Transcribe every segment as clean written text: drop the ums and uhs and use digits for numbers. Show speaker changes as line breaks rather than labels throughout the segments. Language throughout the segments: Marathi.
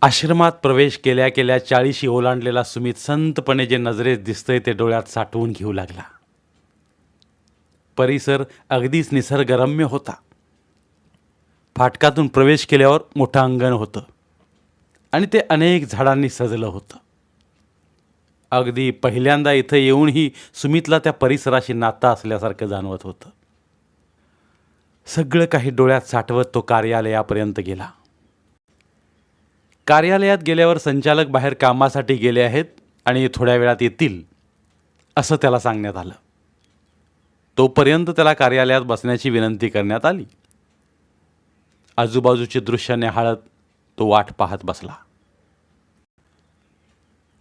आश्रमात प्रवेश केल्या केल्या 40शी ओलांडलेला सुमित संतपणे जे नजरेत दिसतंय ते डोळ्यात साठवून घेऊ लागला. परिसर अगदीच निसर्गरम्य होता. फाटकातून प्रवेश केल्यावर मोठं अंगण होतं आणि ते अनेक झाडांनी सजलं होतं. अगदी पहिल्यांदा इथं येऊनही सुमितला त्या परिसराशी नातं असल्यासारखं जाणवत होतं. सगळं काही डोळ्यात साठवत तो कार्यालयापर्यंत गेला. कार्यालयात गेल्यावर संचालक बाहेर कामासाठी गेले आहेत आणि थोड्या वेळात येतील असं त्याला सांगण्यात आलं. तोपर्यंत त्याला कार्यालयात बसण्याची विनंती करण्यात आली. आजूबाजूची दृश्य निहाळत तो वाट पाहत बसला.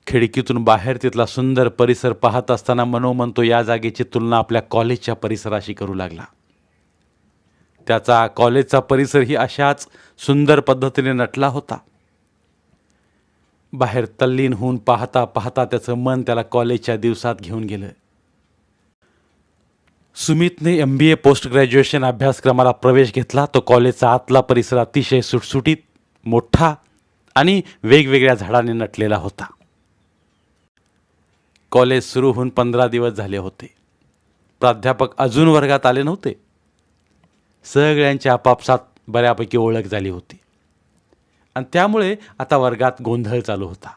खिडकीतून बाहेर तिथला सुंदर परिसर पाहत असताना मनोमन तो या जागेची तुलना आपल्या कॉलेजच्या परिसराशी करू लागला. त्याचा कॉलेजचा परिसरही अशाच सुंदर पद्धतीने नटला होता. बाहेर तल्लीन होऊन पाहता पाहता त्याचं मन त्याला कॉलेजच्या दिवसात घेऊन गेलं. सुमितने MBA पोस्ट ग्रॅज्युएशन अभ्यासक्रमाला प्रवेश घेतला. तो कॉलेजचा आतला परिसर अतिशय सुटसुटीत, मोठा आणि वेगवेगळ्या झाडांनी नटलेला होता. कॉलेज सुरू होऊन 15 दिवस झाले होते. प्राध्यापक अजून वर्गात आले नव्हते. सगळ्यांची आपापसात बऱ्यापैकी ओळख झाली होती आणि त्यामुळे आता वर्गात गोंधळ चालू होता.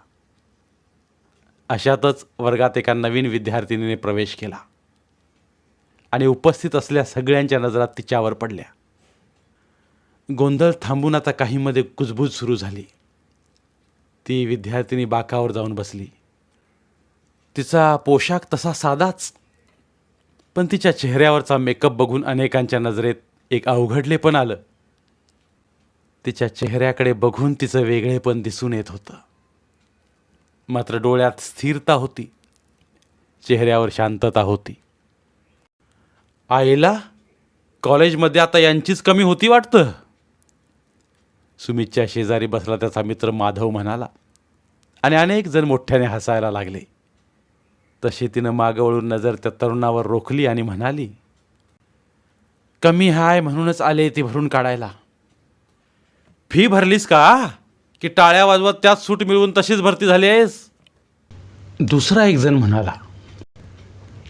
अशातच वर्गात एका नवीन विद्यार्थिनीने प्रवेश केला आणि उपस्थित असलेल्या सगळ्यांच्या नजरा तिच्यावर पडल्या. गोंधळ थांबून आता काहीमध्ये कुजबूज सुरू झाली. ती विद्यार्थिनी बाकावर जाऊन बसली. तिचा पोशाख तसा साधाच, पण तिच्या चेहऱ्यावरचा मेकअप बघून अनेकांच्या नजरेत एक अवघडलेपण आलं. तिच्या चेहऱ्याकडे बघून तिचं वेगळेपण दिसून येत होतं. मात्र डोळ्यात स्थिरता होती, चेहऱ्यावर शांतता होती. आईला कॉलेजमध्ये आता यांचीच कमी होती वाटतं. सुमितच्या शेजारी बसला त्याचा मित्र माधव म्हणाला आणि अनेक जण मोठ्याने हसायला लागले. तशी तिनं मागं वळून नजर त्या तरुणावर रोखली आणि म्हणाली, कमी हाय म्हणूनच आले ती भरून काढायला. फी भरलीस का की टाळ्या वाजवत त्यात सूट मिळवून तशीच भरती झाली आहेस? दुसरा एक जण म्हणाला,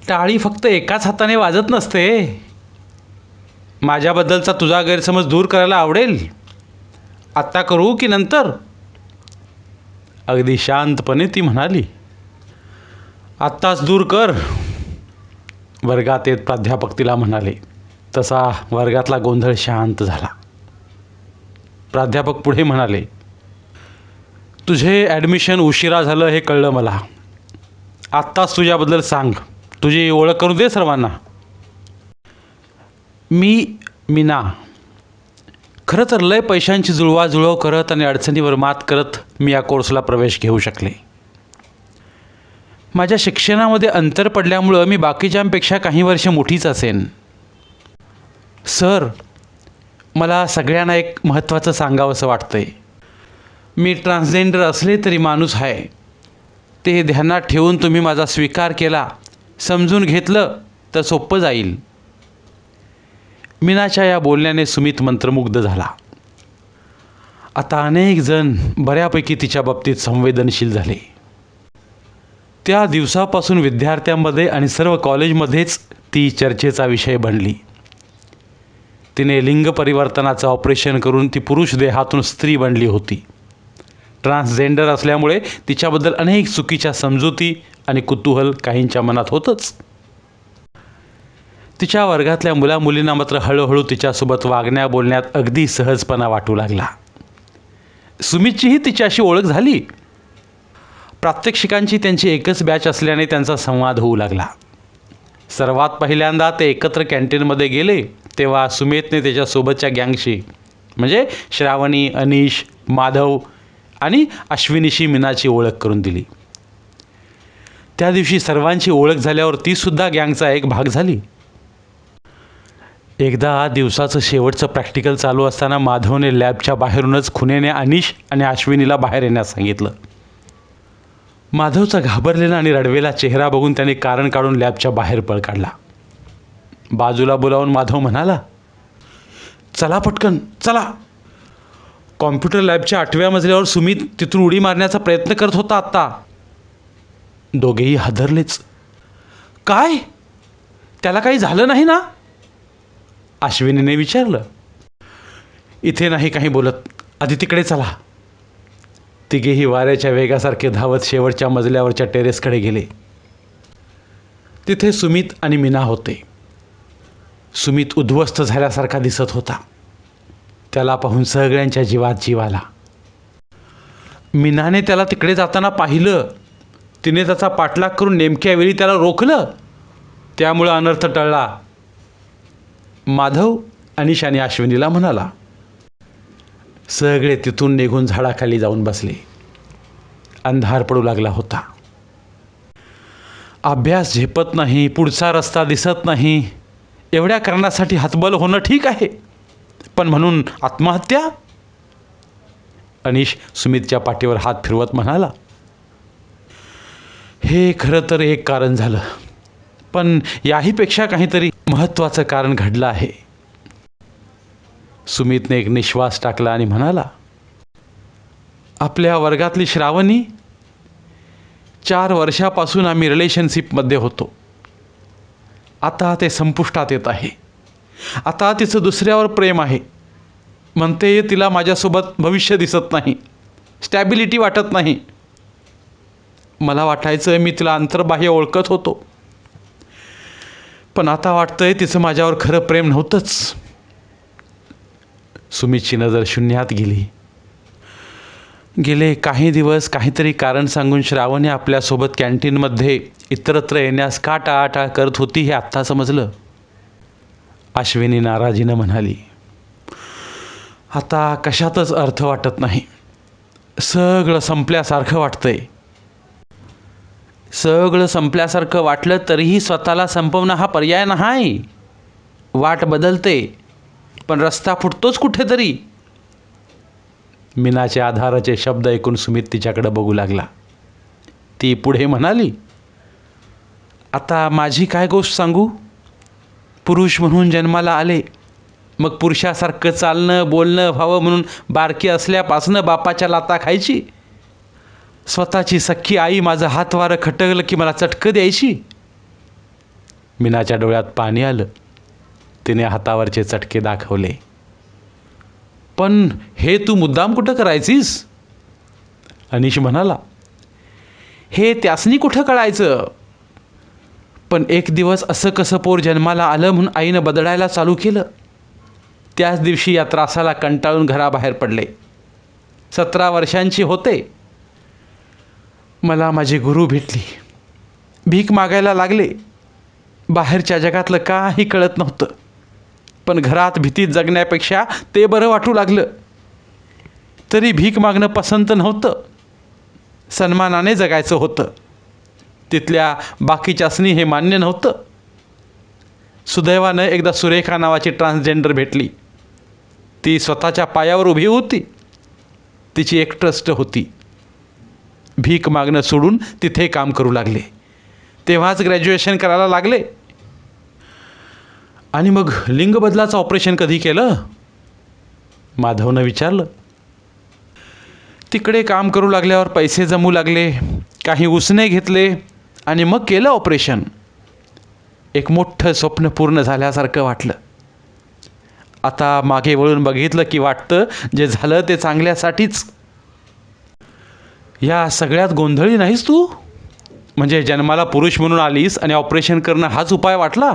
टाळी फक्त एकाच हाताने वाजत नसते. माझ्याबद्दलचा तुझा गैरसमज दूर करायला आवडेल. आत्ता करू की नंतर? अगदी शांतपणे ती म्हणाली, आत्ताच दूर कर. वर्गात येत प्राध्यापक तिला म्हणाले. तसा वर्गातला गोंधळ शांत झाला. प्राध्यापक पुढे म्हणाले, तुझे ॲडमिशन उशिरा झालं हे कळलं मला. आत्ताच तुझ्याबद्दल सांग. तुझी ओळख करून दे सर्वांना. मी मीना. खरं तर लय पैशांची जुळवाजुळव करत आणि अडचणीवर मात करत मी या कोर्सला प्रवेश घेऊ शकले. माझ्या शिक्षणामध्ये अंतर पडल्यामुळं मी बाकीच्यांपेक्षा काही वर्ष मोठीच असेन. सर, मला सगळ्यांना एक महत्त्वाचं सांगावंसं वाटतंय. मी ट्रान्सजेंडर असले तरी माणूस आहे. ते ध्यानात ठेवून तुम्ही माझा स्वीकार केला, समजून घेतलं तर सोपं जाईल. मीनाच्या या बोलण्याने सुमित मंत्रमुग्ध झाला. आता अनेक जण बऱ्यापैकी तिच्या बाबतीत संवेदनशील झाले. त्या दिवसापासून विद्यार्थ्यांमध्ये आणि सर्व कॉलेजमध्येच ती चर्चेचा विषय बनली. तिने लिंग परिवर्तनाचं ऑपरेशन करून ती पुरुष देहातून स्त्री बनली होती. ट्रान्सजेंडर असल्यामुळे तिच्याबद्दल अनेक चुकीच्या समजुती आणि कुतूहल काहींच्या मनात होतंच. तिच्या वर्गातल्या मुलामुलींना मात्र हळूहळू तिच्यासोबत वागण्या बोलण्यात अगदी सहजपणा वाटू लागला. सुमितचीही तिच्याशी ओळख झाली. प्रात्यक्षिकांची त्यांची एकच बॅच असल्याने त्यांचा संवाद होऊ लागला. सर्वात पहिल्यांदा ते एकत्र कॅन्टीनमध्ये गेले तेव्हा सुमितने त्याच्यासोबतच्या गँगशी म्हणजे श्रावणी, अनिश, माधव आणि अश्विनीशी मीनाची ओळख करून दिली. त्या दिवशी सर्वांची ओळख झाल्यावर तीसुद्धा गँगचा एक भाग झाली. एकदा दिवसाचं शेवटचं प्रॅक्टिकल चालू असताना माधवने लॅबच्या बाहेरूनच खुनेने अनिश आणि अश्विनीला बाहेर येण्यास सांगितलं. माधवचा घाबरलेला आणि रडवेला चेहरा बघून त्याने कारण काढून लॅबच्या बाहेर पळ काढला. बाजूला बोलावून माधव म्हणाला, चला पटकन चला. कॉम्प्युटर लॅबच्या 8व्या मजल्यावर सुमित तिथून उडी मारण्याचा प्रयत्न करत होता आत्ता. दोघेही हादरलेच. काय? त्याला काही झालं नाही ना? अश्विनीने विचारलं. इथे नाही काही बोलत, आधी तिकडे चला. तिघेही वाऱ्याच्या वेगासारखे धावत शेवटच्या मजल्यावरच्या टेरेसकडे गेले. तिथे सुमित आणि मीना होते. सुमित उद्ध्वस्त झाल्यासारखा दिसत होता. त्याला पाहून सगळ्यांच्या जीवात जीव आला. मीनाने त्याला तिकडे जाताना पाहिलं. तिने त्याचा पाठलाग करून नेमक्या वेळी त्याला रोखलं. त्यामुळं अनर्थ टळला. माधव अनिशाने अश्विनीला म्हणाला. सगळे तिथून निघून झाडाखाली जाऊन बसले. अंधार पडू लागला होता. अभ्यास झेपत नाही, पुढचा रस्ता दिसत नाही, एवढ्या कारणासाठी हतबल होणं ठीक आहे, पण म्हणून आत्महत्या? अनिश सुमितच्या पाठीवर हात फिरवत म्हणाला. हे खरं तर एक कारण झालं, पण याहीपेक्षा काहीतरी महत्त्वाचं कारण घडलं आहे. सुमितने एक निश्वास टाकला आणि म्हणाला. आपल्या वर्गातली श्रावणी, 4 वर्षापासून आम्ही रिलेशनशिपमध्ये होतो. आता ते संपुष्टात येत आहे. आता तिचं दुसऱ्यावर प्रेम आहे. म्हणते तिला माझ्यासोबत भविष्य दिसत नाही, स्टॅबिलिटी वाटत नाही. मला वाटायचं मी तिला अंतर्बाह्य ओळखत होतो, पण आता वाटतंय तिचं माझ्यावर खरं प्रेम नव्हतंच. सुमितची नजर शून्यात गेली. गेले काही दिवस काहीतरी कारण सांगून श्रावणी आपल्यासोबत कॅन्टीनमध्ये इतरत्र येण्यास का टाळाटाळ करत होती हे आत्ता समजलं. अश्विनी नाराजीनं म्हणाली. आता कशातच अर्थ वाटत नाही. सगळं संपल्यासारखं वाटतंय. सगळं संपल्यासारखं वाटलं तरीही स्वतःला संपवणं हा पर्याय नाही. वाट बदलते, पण रस्ता फुटतोच कुठेतरी. मीनाचे आधाराचे शब्द ऐकून सुमित तिच्याकडे बघू लागला. ती पुढे म्हणाली. आता माझी काय गोष्ट सांगू? पुरुष म्हणून जन्माला आले, मग पुरुषासारखं चालणं बोलणं व्हावं म्हणून बारकी असल्यापासनं बापाच्या लाता खायची. स्वतःची सख्खी आई माझं हातवारं खटकलं की मला चटकं द्यायची. मीनाच्या डोळ्यात पाणी आलं. तिने हातावरचे चटके दाखवले. पण हे तू मुद्दाम कुठं करायचीस? अनिश म्हणाला. हे त्यासनी कुठं कळायचं? पण एक दिवस असं कसं पोर जन्माला आलं म्हणून आईनं बदलायला चालू केलं. त्याच दिवशी या त्रासाला कंटाळून घराबाहेर पडले. 17 वर्षांची होते. मला माझी गुरु भेटली. भीक मागायला लागले. बाहेरच्या जगातलं काही कळत नव्हतं, पण घरात भीतीत जगण्यापेक्षा ते बरं वाटू लागलं. तरी भीक मागणं पसंत नव्हतं. सन्मानाने जगायचं होतं. तिथल्या बाकीच्यासनी हे मान्य नव्हतं. सुदैवानं एकदा सुरेखा नावाची ट्रान्सजेंडर भेटली. ती स्वतःच्या पायावर उभी होती. तिची एक ट्रस्ट होती. भीक मागणं सोडून तिथे काम करू लागले. तेव्हाच ग्रॅज्युएशन करायला लागले. आणि मग लिंग बदलाचं ऑपरेशन कधी केलं? माधवनं विचारलं. तिकडे काम करू लागल्यावर पैसे जमू लागले, काही उसने घेतले आणि मग केलं ऑपरेशन. एक मोठं स्वप्न पूर्ण झाल्यासारखं वाटलं. आता मागे वळून बघितलं की वाटतं जे झालं ते चांगल्यासाठीच. या सगळ्यात गोंधळी नाहीस तू? म्हणजे जन्माला पुरुष म्हणून आलीस आणि ऑपरेशन करणं हाच उपाय वाटला?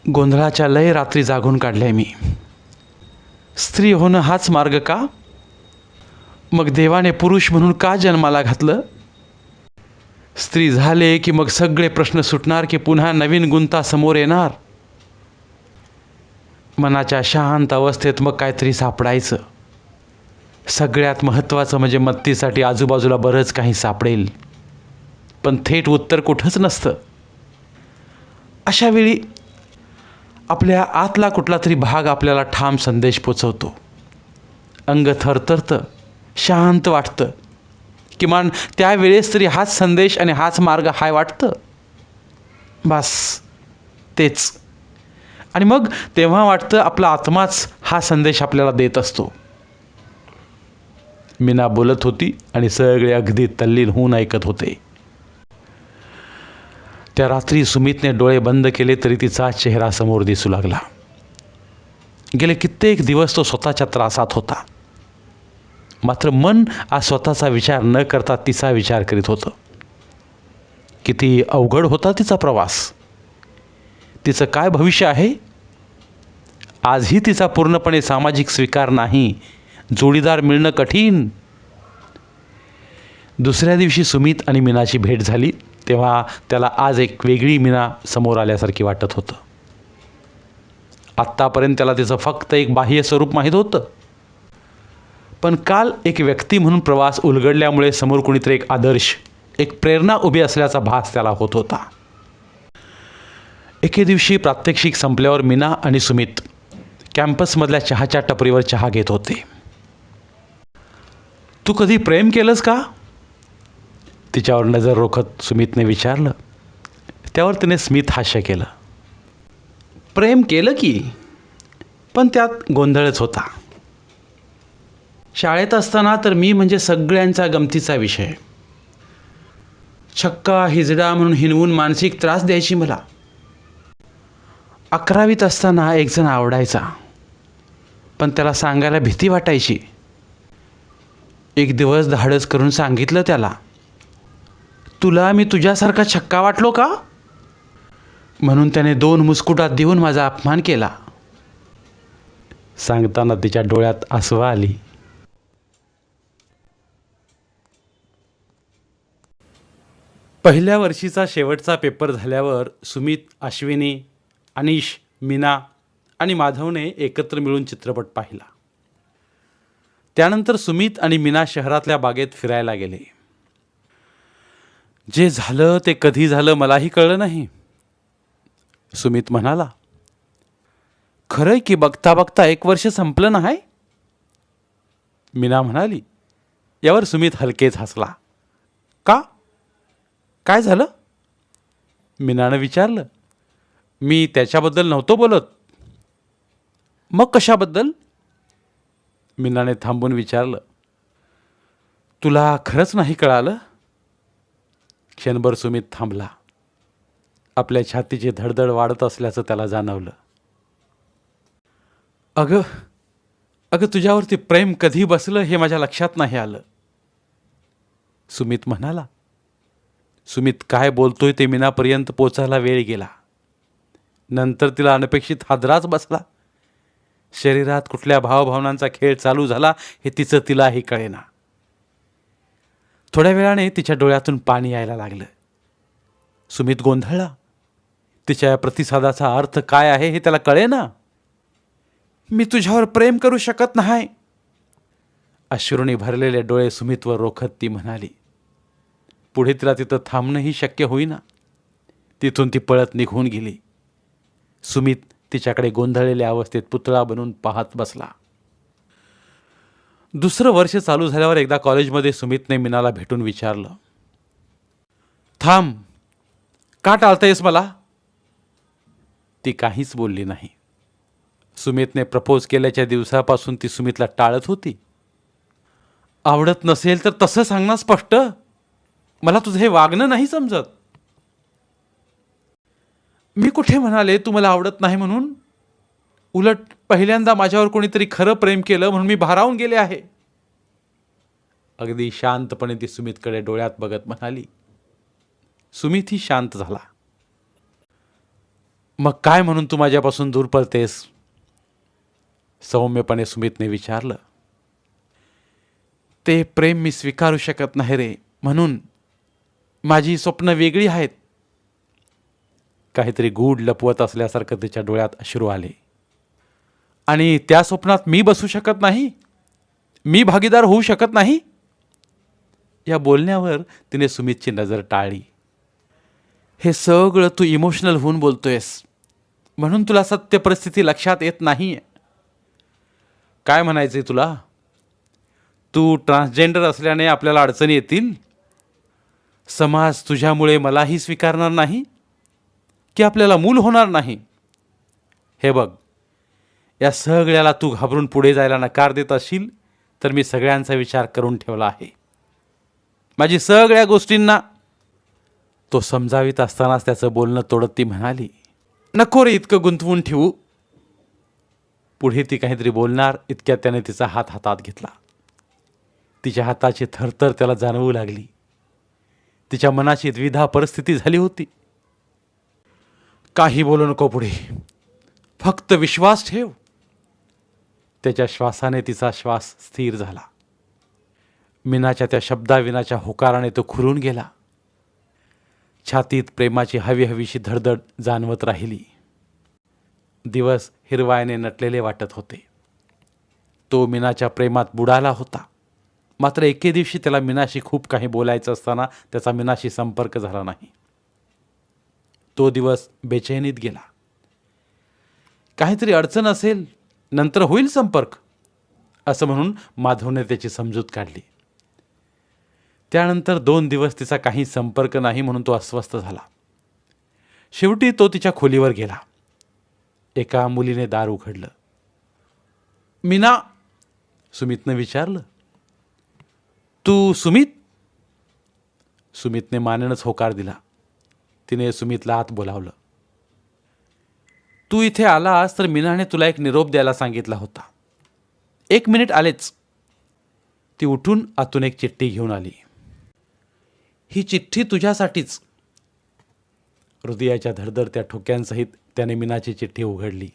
गोंधळाच्या लय रात्री जागून काढल्या मी. स्त्री होणं हाच मार्ग का? मग देवाने पुरुष म्हणून का जन्माला घातलं? स्त्री झाले की मग सगळे प्रश्न सुटणार की पुन्हा नवीन गुंता समोर येणार? मनाच्या शांत अवस्थेत मग काहीतरी सापडायचं. सगळ्यात महत्त्वाचं म्हणजे मत्तीसाठी आजूबाजूला बरंच काही सापडेल, पण थेट उत्तर कुठंच नसतं. अशा वेळी आपल्या आतला कुठला तरी भाग आपल्याला ठाम संदेश पोचवतो. अंग थरथरतं, शांत वाटतं. किमान त्यावेळेस तरी हाच संदेश आणि हाच मार्ग हाय वाटतं. बस तेच. आणि मग तेव्हा वाटतं आपला आत्माच हा संदेश आपल्याला देत असतो. मीना बोलत होती आणि सगळे अगदी तल्लीन होऊन ऐकत होते. त्या रात्री सुमितने डोळे बंद केले तरी तिचा चेहरा समोर दिसू लागला. गेले कित्येक दिवस तो स्वतःच्या त्रासात होता. मात्र मन आज स्वतःचा विचार न करता तिचा विचार करीत होतं. किती अवघड होता तिचा प्रवास. तिचं काय भविष्य आहे. आजही तिचा पूर्णपणे सामाजिक स्वीकार नाही. जोडीदार मिळणं कठीण. दुसऱ्या दिवशी सुमित आणि मीनाची भेट झाली तेव्हा त्याला आज एक वेगळी मीना समोर आल्यासारखी वाटत होतं. आत्तापर्यंत त्याला तिचं फक्त एक बाह्य स्वरूप माहीत होतं, पण काल एक व्यक्ती म्हणून प्रवास उलगडल्यामुळे समोर कोणीतरी एक आदर्श, एक प्रेरणा उभी असल्याचा भास त्याला होत होता. एके दिवशी प्रात्यक्षिक संपल्यावर मीना आणि सुमित कॅम्पसमधल्या चहाच्या टपरीवर चहा घेत होते. तू कधी प्रेम केलंस का? तिच्यावर नजर रोखत सुमितने विचारलं. त्यावर तिने स्मित हास्य केलं. प्रेम केलं की, पण त्यात गोंधळच होता. शाळेत असताना तर मी म्हणजे सगळ्यांचा गमतीचा विषय. छक्का हिजडा म्हणून हिनवून मानसिक त्रास द्यायची मला. 11वीत असताना एक जण आवडायचा, पण त्याला सांगायला भीती वाटायची. एक दिवस धाडस करून सांगितलं त्याला, तुला मी तुझ्यासारखा छक्का वाटलो का? म्हणून त्याने 2 मुस्कुटात देऊन माझा अपमान केला. सांगताना तिच्या डोळ्यात आसवं आली. पहिल्या वर्षीचा शेवटचा पेपर झाल्यावर सुमित, अश्विनी, अनिश, मीना आणि माधवने एकत्र मिळून चित्रपट पाहिला. त्यानंतर सुमित आणि मीना शहरातल्या बागेत फिरायला गेले. जे झालं ते कधी झालं मलाही कळलं नाही. सुमित म्हणाला, खरंय की बघता बघता 1 वर्ष संपलं नाही. मीना म्हणाली. यावर सुमित हलकेच हसला. का? काय झालं? मीनानं विचारलं. मी त्याच्याबद्दल नव्हतो बोलत. मग कशाबद्दल? मीनाने थांबून विचारलं. तुला खरंच नाही कळालं? क्षणभर सुमित थांबला. आपल्या छातीची धडधड वाढत असल्याचं त्याला जाणवलं. अगं तुझ्यावरती प्रेम कधी बसलं हे माझ्या लक्षात नाही आलं. सुमित म्हणाला. सुमित काय बोलतोय ते मीनापर्यंत पोचायला वेळ गेला. नंतर तिला अनपेक्षित हादराच बसला. शरीरात कुठल्या भावभावनांचा खेळ चालू झाला हे तिचं तिलाही कळेना. थोड्या वेळाने तिच्या डोळ्यातून पाणी यायला लागलं. सुमित गोंधळला. तिच्या प्रतिसादाचा अर्थ काय आहे हे त्याला कळेना. मी तुझ्यावर प्रेम करू शकत नाही. अश्रूने भरलेले डोळे सुमितवर रोखत ती म्हणाली. पुढे तिला तिथं थांबणंही शक्य होईना. तिथून ती पळत निघून गेली. सुमित तिच्याकडे गोंधळलेल्या अवस्थेत पुतळा बनून पाहत बसला. दुसरं वर्ष चालू झाल्यावर एकदा कॉलेजमध्ये सुमितने मीनाला भेटून विचारलं, थांब, का टाळतेस मला? ती काहीच बोलली नाही. सुमितने प्रपोज केल्याच्या दिवसापासून ती सुमितला टाळत होती. आवडत नसेल तर तसं सांग ना स्पष्ट. मला तुझं हे वागणं नाही समजत. मी कुठे म्हणाले तू मला आवडत नाही म्हणून? उलट पहिल्यांदा माझ्यावर कोणीतरी खरं प्रेम केलं म्हणून मी भारावून गेले आहे. अगदी शांतपणे ती सुमितकडे डोळ्यात बघत म्हणाली. सुमितही शांत झाला. मग काय म्हणून तू माझ्यापासून दूर पळतेस? सौम्यपणे सुमितने विचारलं. ते प्रेम मी स्वीकारू शकत नाही रे, म्हणून माझी स्वप्न वेगळी आहेत. काहीतरी गूढ लपवत असल्यासारखं तिच्या डोळ्यात अश्रू आले. आणि त्या स्वप्नात मी बसू शकत नाही? मी भागीदार होऊ शकत नाही? या बोलण्यावर तिने सुमितची नजर टाळली. हे सगळं तू इमोशनल होऊन बोलतोयस, म्हणून तुला सत्य परिस्थिती लक्षात येत नाही. काय म्हणायचंय तुला? तू ट्रान्सजेंडर असल्याने आपल्याला अडचणी येतील? समाज तुझ्यामुळे मलाही स्वीकारणार नाही की आपल्याला मूल होणार नाही? हे बघ, या सगळ्याला तू घाबरून पुढे जायला नकार देत असशील तर मी सगळ्यांचा विचार करून ठेवला आहे. माझी सगळ्या गोष्टींना तो समजावीत असतानाच त्याचं बोलणं तोडत ती म्हणाली, नको रे इतकं गुंतवून ठेवू. पुढे ती काहीतरी बोलणार इतक्यात त्याने तिचा हात हातात घेतला. तिच्या हाताची थरथर त्याला जाणवू लागली. तिच्या मनाची द्विधा परिस्थिती झाली होती. काही बोलू नको पुढे, फक्त विश्वास ठेव. त्याच्या श्वासाने तिचा श्वास स्थिर झाला. मीनाच्या त्या शब्दाविनाच्या होकाराने तो खुरून गेला. छातीत प्रेमाची हवी हवीशी धडधड जाणवत राहिली. दिवस हिरवाईने नटलेले वाटत होते. तो मीनाच्या प्रेमात बुडाला होता. मात्र एके दिवशी त्याला मीनाशी खूप काही बोलायचं असताना त्याचा मीनाशी संपर्क झाला नाही. तो दिवस बेचैनीत गेला. काहीतरी अडचण असेल, नंतर होईल संपर्क, असं म्हणून माधवने त्याची समजूत काढली. त्यानंतर 2 दिवस तिचा काही संपर्क नाही म्हणून तो अस्वस्थ झाला. शेवटी तो तिच्या खोलीवर गेला. एका मुलीने दार उघडलं. मीना, सुमितनं विचारलं. तू सुमित? सुमितने मानेनच होकार दिला. तिने सुमितला आत बोलावलं. तू इथे आलास तर मीनाने तुला एक निरोप द्यायला सांगितला होता. 1 मिनिट आलेच. ती उठून आतून एक चिठ्ठी घेऊन आली. ही चिठ्ठी तुझ्यासाठीच. हृदयाच्या धडधडत्या ठोक्यांसहित त्याने मीनाची चिठ्ठी उघडली.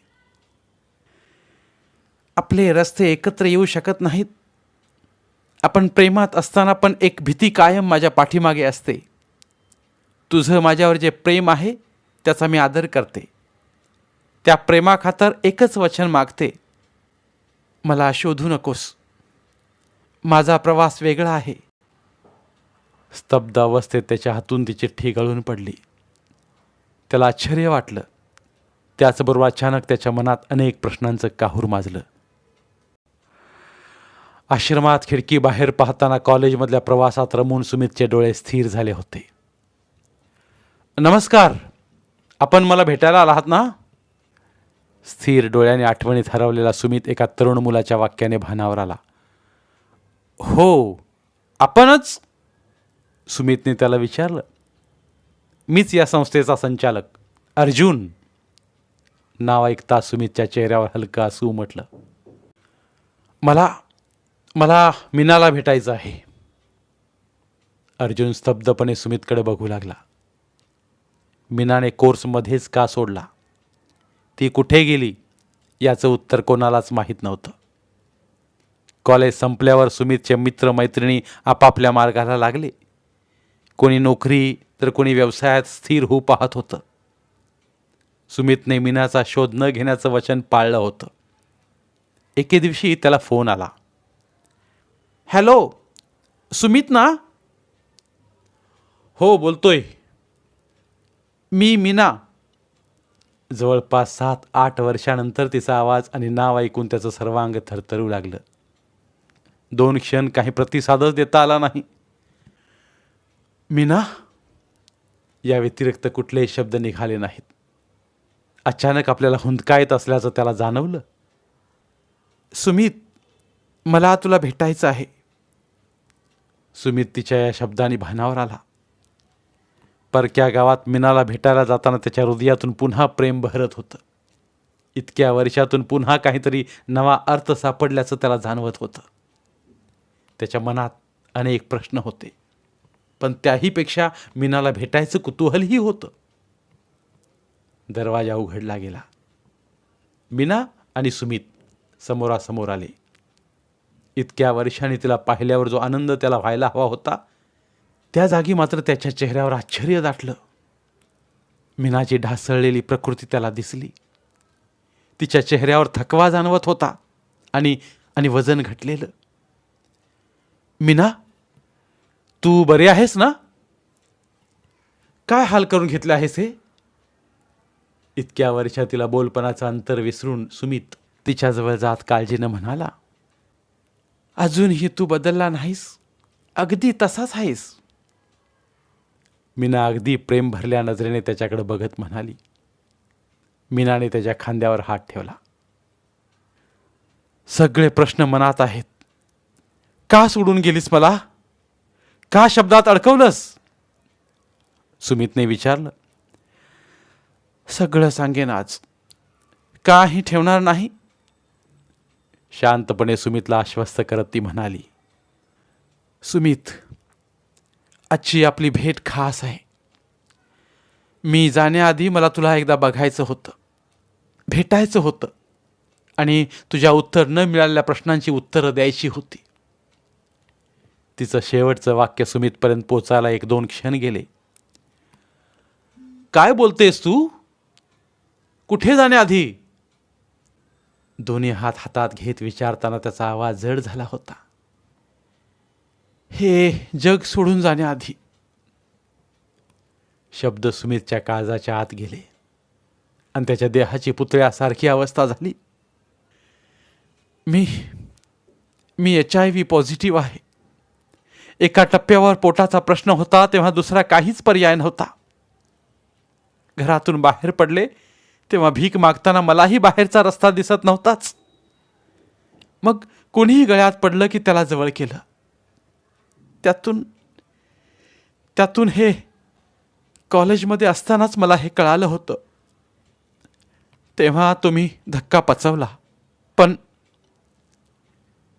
आपले रस्ते एकत्र येऊ शकत नाहीत. आपण प्रेमात असताना पण एक भीती कायम माझ्या पाठीमागे असते. तुझं माझ्यावर जे प्रेम आहे त्याचा मी आदर करते. त्या प्रेमाखातर एकच वचन मागते, मला शोधू नकोस. माझा प्रवास वेगळा आहे. स्तब्ध अवस्थेत त्याच्या हातून ती चिठ्ठी गळून पडली. त्याला आश्चर्य वाटलं. त्याचबरोबर अचानक त्याच्या मनात अनेक प्रश्नांचं काहूर माजलं. आश्रमात खिडकी बाहेर पाहताना कॉलेजमधल्या प्रवासात रमून सुमितचे डोळे स्थिर झाले होते. नमस्कार, आपण मला भेटायला आलात ना? स्थिर डोळ्याने आठवणीत हरवलेला सुमित एका तरुण मुलाच्या वाक्याने भानावर आला. हो, आपणच? सुमितने त्याला विचारलं. मीच या संस्थेचा संचालक, अर्जुन. नाव ऐकता सुमितच्या चेहऱ्यावर हलकं हसू उमटलं. मला मीनाला भेटायचं आहे. अर्जुन स्तब्धपणे सुमितकडे बघू लागला. मीनाने कोर्समध्येच का सोडला, ती कुठे गेली याचं उत्तर कोणालाच माहीत नव्हतं. कॉलेज संपल्यावर सुमितचे मित्रमैत्रिणी आपापल्या मार्गाला लागले. कोणी नोकरी तर कोणी व्यवसायात स्थिर होऊ पाहत होतं. सुमितने मीनाचा शोध न घेण्याचं वचन पाळलं होतं. एके दिवशी त्याला फोन आला. हॅलो, सुमित ना? हो, बोलतोय मी, मीना. जवळपास 7-8 वर्षानंतर तिचा आवाज आणि नाव ऐकून त्याचं सर्वांग थरथरू लागलं. 2 क्षण काही प्रतिसादच देता आला नाही. मीना, या व्यतिरिक्त कुठलेही शब्द निघाले नाहीत. अचानक आपल्याला हुंदका येत असल्याचं त्याला जाणवलं. सुमित, मला तुला भेटायचं आहे. सुमित तिच्या या शब्दांनी भानावर आला. परक्या गावात मीनाला भेटायला जाताना त्याच्या हृदयातून पुन्हा प्रेम बहरत होतं. इतक्या वर्षातून पुन्हा काहीतरी नवा अर्थ सापडल्याचं त्याला जाणवत होतं. त्याच्या मनात अनेक प्रश्न होते, पण त्याहीपेक्षा मीनाला भेटायचं कुतूहलही होतं. दरवाजा उघडला गेला. मीना आणि सुमित समोरासमोर आले. इतक्या वर्षांनी तिला पाहिल्यावर जो आनंद त्याला व्हायला हवा होता, त्या जागी मात्र त्याच्या चेहऱ्यावर आश्चर्य दाटलं. मीनाची ढासळलेली प्रकृती त्याला दिसली. तिच्या चेहऱ्यावर थकवा जाणवत होता आणि वजन घटलेलं. मीना, तू बरी आहेस ना? काय हाल करून घेतले आहेस हे? इतक्या वर्षात तिला बोलपणाचं अंतर विसरून सुमित तिच्याजवळ जात काळजीनं म्हणाला, अजूनही तू बदलला नाहीस, अगदी तसाच आहेस. मीना अगदी प्रेम भरल्या नजरेने त्याच्याकडे बघत म्हणाली. मीनाने त्याच्या खांद्यावर हात ठेवला. सगळे प्रश्न मनात आहेत, का सोडून गेलीस मला? का शब्दात अडकवलंस? सुमितने विचारलं. सगळं सांगेन आज, काही ठेवणार नाही. शांतपणे सुमितला आश्वस्त करत ती म्हणाली. सुमित, आजची आपली भेट खास आहे. मी जाण्याआधी मला तुला एकदा बघायचं होतं, भेटायचं होतं आणि तुझ्या उत्तर न मिळालेल्या प्रश्नांची उत्तरं द्यायची होती. तिचं शेवटचं वाक्य सुमितपर्यंत पोचायला 1-2 क्षण गेले. काय बोलतेस तू? कुठे जाण्याआधी? दोन्ही हात हातात घेत विचारताना त्याचा आवाज जड झाला होता. हे जग सोडून जाण्याआधी. शब्द सुमितच्या काळजाच्या आत गेले आणि त्याच्या देहाची पुतळ्यासारखी अवस्था झाली. मी HIV पॉझिटिव्ह आहे. एका टप्प्यावर पोटाचा प्रश्न होता तेव्हा दुसरा काहीच पर्याय नव्हता. घरातून बाहेर पडले तेव्हा भीक मागताना मलाही बाहेरचा रस्ता दिसत नव्हताच. मग कोणीही गळ्यात पडलं की त्याला जवळ केलं. त्यातून हे कॉलेजमध्ये असतानाच मला हे कळालं होतं. तेव्हा तुम्ही धक्का पचवला. पण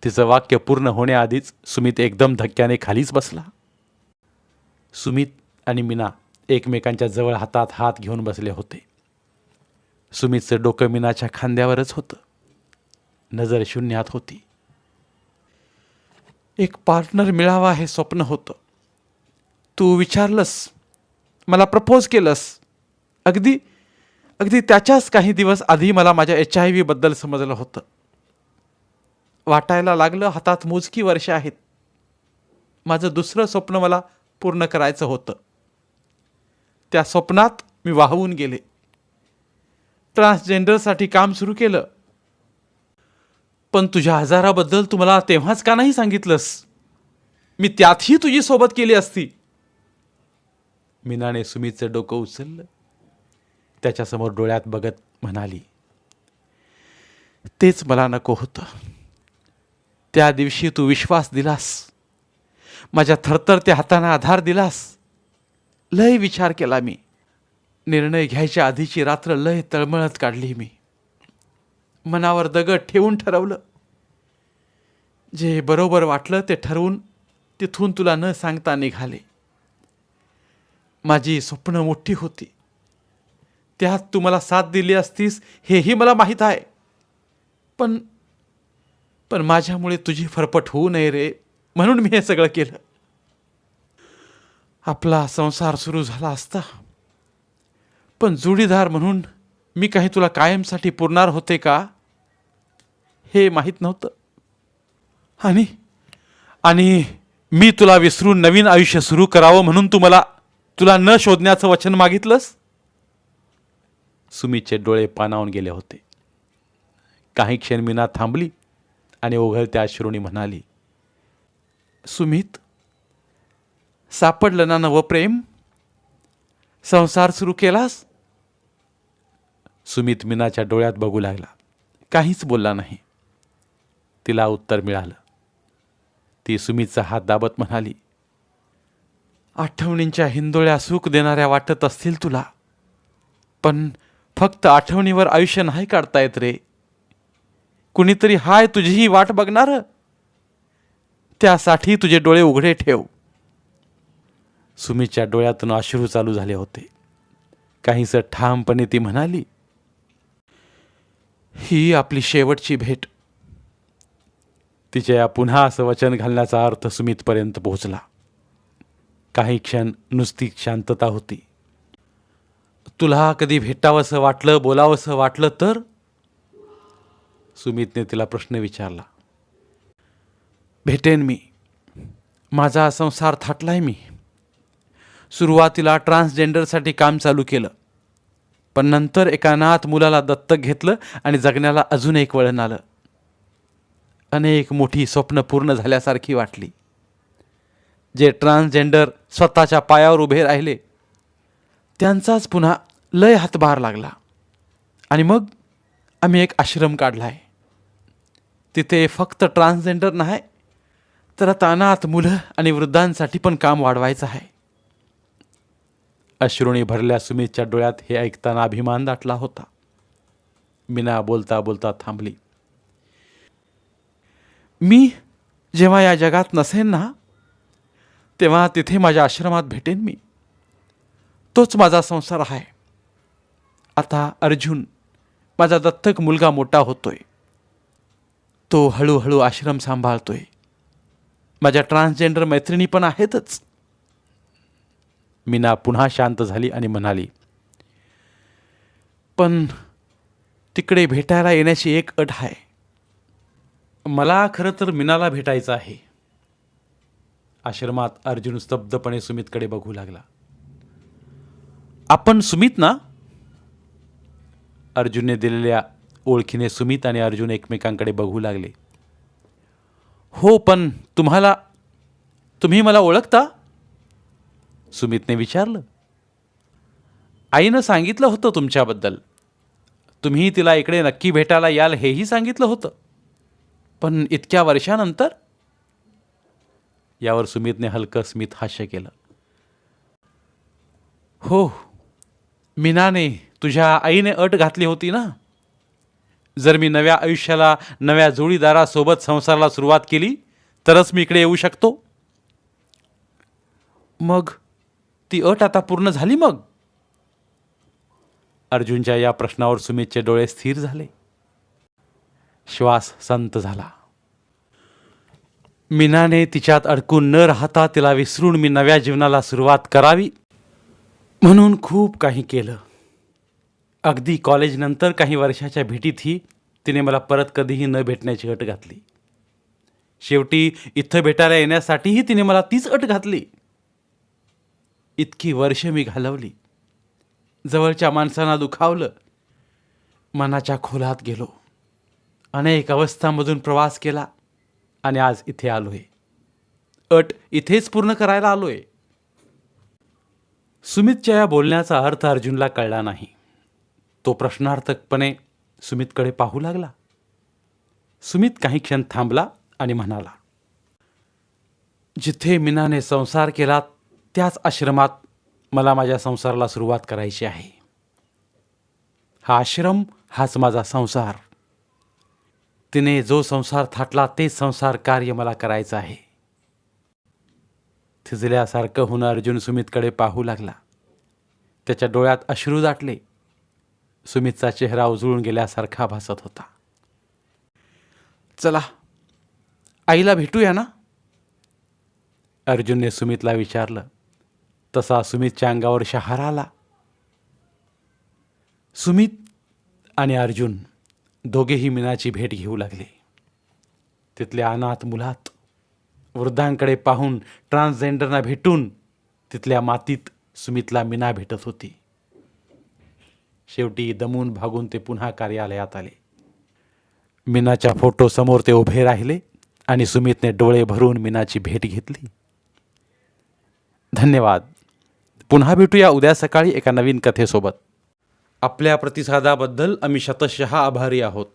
तिचं वाक्य पूर्ण होण्याआधीच सुमित एकदम धक्क्याने खालीच बसला. सुमित आणि मीना एकमेकांच्या जवळ हातात हात घेऊन बसले होते. सुमितचं डोकं मीनाच्या खांद्यावरच होतं. नजर शून्यात होती. एक पार्टनर मिळावा हे स्वप्न होतं. तू विचारलंस, मला प्रपोज केलंस. अगदी त्याच्याच काही दिवस आधी मला माझ्या HIV बद्दल समजलं होतं. वाटायला लागलं हातात मोजकी वर्षे आहेत. माझं दुसरं स्वप्न मला पूर्ण करायचं होतं. त्या स्वप्नात मी वाहून गेले. ट्रान्सजेंडरसाठी काम सुरू केलं. पण तुझ्या आजाराबद्दल तू मला तेव्हाच का नाही सांगितलंस? मी त्यातही तुझी सोबत केली असती. मीनाने सुमितचं डोकं उचललं. त्याच्यासमोर डोळ्यात बघत म्हणाली, तेच मला नको होतं. त्या दिवशी तू विश्वास दिलास. माझ्या थरथरत्या हातांना आधार दिलास. लय विचार केला मी. निर्णय घ्यायच्या आधीची रात्र लय तळमळत काढली मी. मनावर दगड ठेवून ठरवलं. जे बरोबर वाटलं ते ठरवून तिथून तुला न सांगता निघाले. माझी स्वप्न मोठी होती. त्यात तू मला साथ दिली असतीस हेही मला माहीत आहे. पण माझ्यामुळे तुझी फरफट होऊ नये रे, म्हणून मी हे सगळं केलं. आपला संसार सुरू झाला असता. पण जोडीदार म्हणून मी काही तुला कायमसाठी पुरणार होते का हे माहीत नव्हतं. आणि मी तुला विसरून नवीन आयुष्य सुरू करावं म्हणून तुला न शोधण्याचं वचन मागितलंस. सुमितचे डोळे पाणावून गेले होते. काही क्षण मीना थांबली आणि ओघळत्या अश्रूंनी म्हणाली, सुमित, सापडलं ना नवं प्रेम? संसार सुरू केलास? सुमित मीनाच्या डोळ्यात बघू लागला. काहीच बोलला नाही. तिला उत्तर मिळालं. ती सुमितचा हात दाबत म्हणाली, आठवणींच्या हिंदोळ्या सुख देणाऱ्या वाटत असतील तुला, पण फक्त आठवणीवर आयुष्य नाही काढता येत रे. कुणीतरी हाय तुझीही वाट बघणार. त्यासाठी तुझे डोळे उघडे ठेव. सुमितच्या डोळ्यातून अश्रू चालू झाले होते. काहीसं ठामपणे ती म्हणाली, ही आपली शेवटची भेट. तिच्या पुन्हा असं वचन घालण्याचा अर्थ सुमितपर्यंत पोहोचला. काही क्षण नुसती शांतता होती. तुला कधी भेटावंसं वाटलं, बोलावंसं वाटलं तर? सुमितने तिला प्रश्न विचारला. भेटेन मी. माझा संसार थाटलाय मी. सुरुवातीला ट्रान्सजेंडरसाठी काम चालू केलं, पण नंतर एका अनाथ मुलाला दत्तक घेतलं आणि जगण्याला अजून एक वळण आलं. अनेक मोठी स्वप्न पूर्ण झाल्यासारखी वाटली. जे ट्रान्सजेंडर स्वतःच्या पायावर उभे राहिले त्यांचाच पुन्हा लय हातभार लागला. आणि मग आम्ही एक आश्रम काढला आहे. तिथे फक्त ट्रान्सजेंडर नाही तर आता अनाथ मुलं आणि वृद्धांसाठी पण काम वाढवायचं आहे. अश्रूने भरल्या सुमितच्या डोळ्यात हे ऐकताना अभिमान दाटला होता. मीना बोलता बोलता थांबली. मी जेव्हा या जगात नसेन ना, तेव्हा तिथे माझ्या आश्रमात भेटेन मी. तोच माझा संसार आहे. आता अर्जुन माझा दत्तक मुलगा मोठा होतोय. तो हळूहळू आश्रम सांभाळतोय. माझ्या ट्रान्सजेंडर मैत्रिणी पण आहेतच. मीना पुन्हा शांत झाली आणि म्हणाली, पण तिकडे भेटायला येण्याची एक अट आहे. मला खरं तर मीनाला भेटायचं आहे. आश्रमात अर्जुन स्तब्धपणे सुमितकडे बघू लागला. आपण सुमित ना? अर्जुनने दिलेल्या ओळखीने सुमित आणि अर्जुन एकमेकांकडे बघू लागले. हो, पण तुम्ही मला ओळखता? सुमितने विचारलं. आईनं सांगितलं होतं तुमच्याबद्दल. तुम्ही तिला इकडे नक्की भेटायला याल हेही सांगितलं होतं. पण इतक्या वर्षानंतर? यावर सुमितने हलकं स्मित हास्य केलं. हो, मीनाने, तुझ्या आईने अट घातली होती ना, जर मी नव्या आयुष्याला नव्या जोडीदारासोबत संसाराला सुरुवात केली तरच मी इकडे येऊ शकतो. मग ती अट आता पूर्ण झाली मग? अर्जुनच्या या प्रश्नावर सुमितचे डोळे स्थिर झाले. श्वास संत झाला. मीनाने तिच्यात अडकून न राहता तिला विसरून मी नव्या जीवनाला सुरुवात करावी म्हणून खूप काही केलं. अगदी कॉलेजनंतर काही वर्षाच्या भेटीतही तिने मला परत कधीही न भेटण्याची अट घातली. शेवटी इथं भेटायला येण्यासाठीही तिने मला तीच अट घातली. इतकी वर्ष मी घालवली. जवळच्या माणसांना दुखावलं. मनाच्या खोलात गेलो. अनेक अवस्थांमधून प्रवास केला आणि आज इथे आलोय. अट इथेच पूर्ण करायला आलोय. सुमितच्या या बोलण्याचा अर्थ अर्जुनला कळला नाही. तो प्रश्नार्थकपणे सुमितकडे पाहू लागला. सुमित काही क्षण थांबला आणि म्हणाला, जिथे मीनाने संसार केला त्याच आश्रमात मला माझ्या संसाराला सुरुवात करायची आहे. हा आश्रम, हाच माझा संसार. तिने जो संसार थाटला तेच संसार कार्य मला करायचं आहे. थिजल्यासारखं होऊन अर्जुन सुमितकडे पाहू लागला. त्याच्या डोळ्यात अश्रू दाटले. सुमितचा चेहरा उजळून गेल्यासारखा भासत होता. चला, आईला भेटूया ना? अर्जुनने सुमितला विचारलं. तसा सुमितच्या अंगावर शहारा आला. सुमित आणि अर्जुन दोघेही मीनाची भेट घेऊ लागले. तिथल्या अनाथ मुलात, वृद्धांकडे पाहून, ट्रान्सजेंडरना भेटून तिथल्या मातीत सुमितला मीना भेटत होती. शेवटी दमून भागून ते पुन्हा कार्यालयात आले. मीनाच्या फोटोसमोर ते उभे राहिले आणि सुमितने डोळे भरून मीनाची भेट घेतली. धन्यवाद. पुन्हा भेटूया उद्या सकाळी एका नवीन कथेसोबत. आपल्या प्रतिसादाबद्दल आम्ही शतशः आभारी आहोत.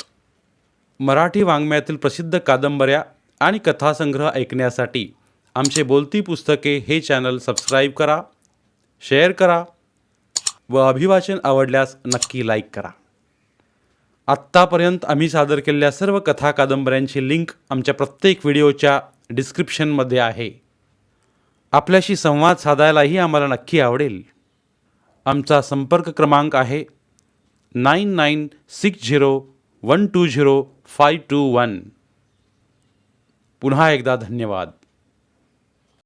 मराठी वाङ्मयातील प्रसिद्ध कादंबऱ्या आणि कथासंग्रह ऐकण्यासाठी आमचे बोलती पुस्तके हे चॅनल सबस्क्राईब करा, शेअर करा व अभिवाचन आवडल्यास नक्की लाईक करा. आत्तापर्यंत आम्ही सादर केलेल्या सर्व कथा कादंबऱ्यांची लिंक आमच्या प्रत्येक व्हिडिओच्या डिस्क्रिप्शनमध्ये आहे. आपल्याशी संवाद साधायलाही आम्हाला नक्की आवडेल. आमचा संपर्क क्रमांक आहे 9960120521. पुन्हा एकदा धन्यवाद.